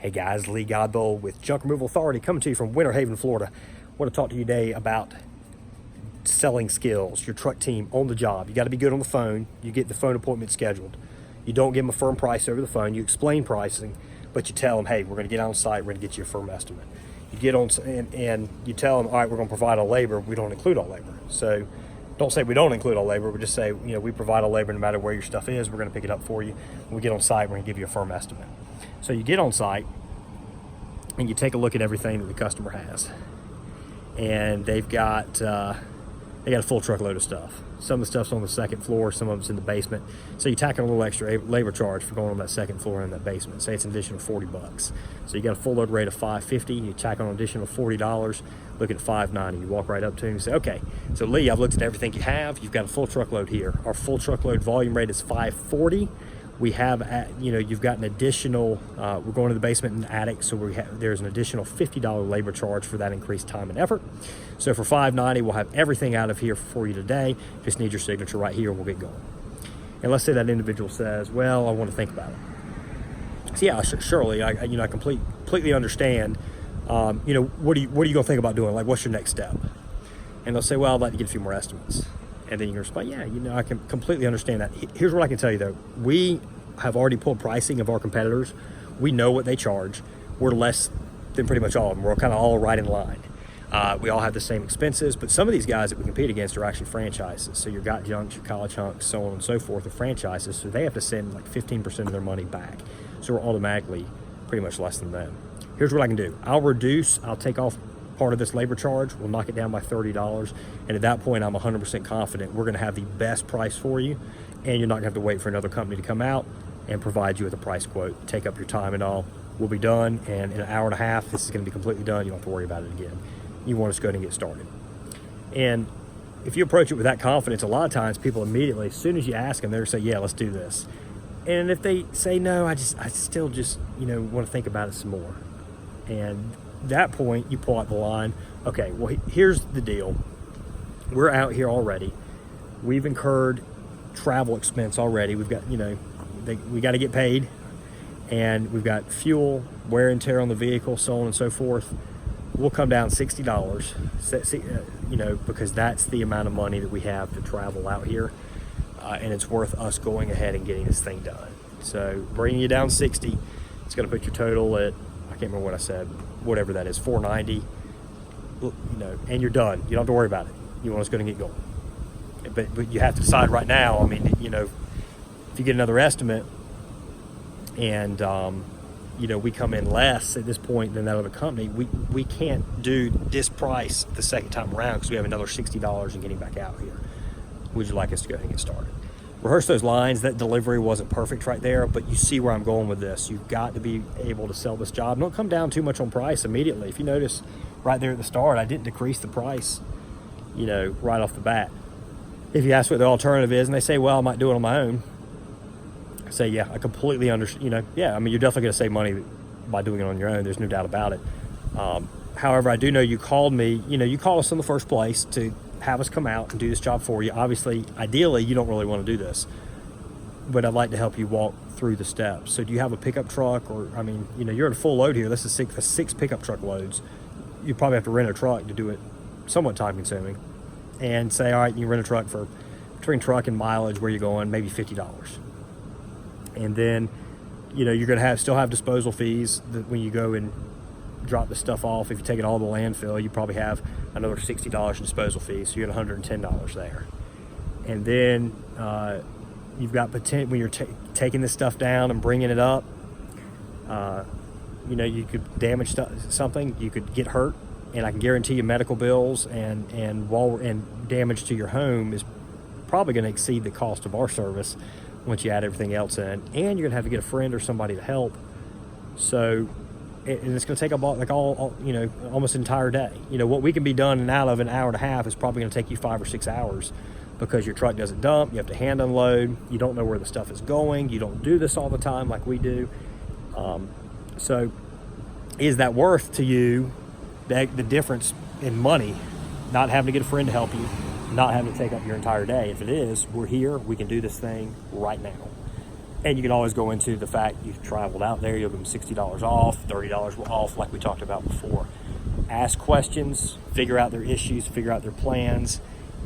Hey guys, Lee Godbowl with Junk Removal Authority coming to you from Winter Haven, Florida. I want to talk to you today about selling skills, your truck team on the job. You got to be good on the phone. You get the phone appointment scheduled. You don't give them a firm price over the phone. You explain pricing, but you tell them, hey, we're going to get on site. We're going to get you a firm estimate. You get on and you tell them, all right, we're going to provide all labor. We don't include all labor. So don't say we don't include all labor. We just say, we provide all labor no matter where your stuff is. We're going to pick it up for you. When we get on site, we're going to give you a firm estimate. So you get on site and you take a look at everything that the customer has, and they've got a full truckload of stuff. Some of the stuff's on the second floor, some of it's in the basement. So you tack on a little extra labor charge for going on that second floor in that basement. Say it's an additional $40. So you got a full load rate of $550. You tack on an additional $40. Look at $590. You walk right up to him and say, okay, so Lee, I've looked at everything you have. You've got a full truckload here. Our full truckload volume rate is $540. We have, you've got an additional, we're going to the basement and attic, so there's an additional $50 labor charge for that increased time and effort. So for $590, we'll have everything out of here for you today. Just need your signature right here and we'll get going. And let's say that individual says, well, I want to think about it. So yeah, surely, I completely understand. What are you going to think about doing? Like, what's your next step? And they'll say, well, I'd like to get a few more estimates. And then you can respond, yeah, I can completely understand that. Here's what I can tell you though. We have already pulled pricing of our competitors. We know what they charge. We're less than pretty much all of them. We're kind of all right in line. We all have the same expenses, but some of these guys that we compete against are actually franchises. So your Got Junks, your College Hunks, so on and so forth are franchises. So they have to send like 15% of their money back. So we're automatically pretty much less than them. Here's what I can do. I'll take off part of this labor charge. We'll knock it down by $30. And at that point, I'm 100% confident we're going to have the best price for you. And you're not going to have to wait for another company to come out and provide you with a price quote. Take up your time and all. We'll be done. And in an hour and a half, this is going to be completely done. You don't have to worry about it again. You want us to go ahead and get started. And if you approach it with that confidence, a lot of times people immediately, as soon as you ask them, they're going to say, yeah, let's do this. And if they say no, I still just, want to think about it some more. And that point, you pull out the line. Okay, well, here's the deal. We're out here already. We've incurred travel expense already. We've got, we got to get paid, and we've got fuel, wear and tear on the vehicle, so on and so forth. We'll come down $60, because that's the amount of money that we have to travel out here, and it's worth us going ahead and getting this thing done. So bringing you down 60, it's going to put your total at, I can't remember what I said, whatever that is, $490, and you're done. You don't have to worry about it. You want us to go and get going. But you have to decide right now. I mean, if you get another estimate and, we come in less at this point than that other company, we can't do this price the second time around because we have another $60 in getting back out here. Would you like us to go ahead and get started? Rehearse those lines. That delivery wasn't perfect right there, but you see where I'm going with this. You've got to be able to sell this job. Don't come down too much on price immediately. If you notice right there at the start, I didn't decrease the price, right off the bat. If you ask what the alternative is and they say, well, I might do it on my own, I say, yeah, I completely understand. You're definitely going to save money by doing it on your own. There's no doubt about it. However, I do know you called me, you called us in the first place to have us come out and do this job for you. Obviously, ideally, you don't really want to do this, but I'd like to help you walk through the steps. So do you have a pickup truck? Or, you're at a full load here. This is six pickup truck loads. You probably have to rent a truck to do it, somewhat time consuming. And say, all right, you rent a truck for between truck and mileage where you're going, maybe $50. And then, you're going to still have disposal fees that when you go and drop the stuff off. If you take it all to the landfill, you probably have another $60 in disposal fees, so you get $110 there. And then you've got potential when you're taking this stuff down and bringing it up. You could damage something, you could get hurt, and I can guarantee you medical bills and damage to your home is probably going to exceed the cost of our service once you add everything else in. And you're going to have to get a friend or somebody to help. So. And it's going to take about almost an entire day. What we can be done and out of an hour and a half is probably going to take you 5 or 6 hours because your truck doesn't dump. You have to hand unload. You don't know where the stuff is going. You don't do this all the time like we do. So is that worth to you the difference in money, not having to get a friend to help you, not having to take up your entire day? If it is, we're here. We can do this thing right now. And you can always go into the fact you've traveled out there. You'll give them $60 off, $30 off, like we talked about before. Ask questions, figure out their issues, figure out their plans,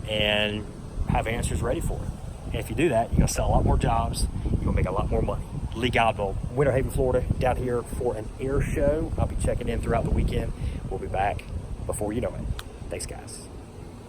and have answers ready for it. And if you do that, you're going to sell a lot more jobs. You're going to make a lot more money. Lee Godbold, Winter Haven, Florida, down here for an air show. I'll be checking in throughout the weekend. We'll be back before you know it. Thanks, guys.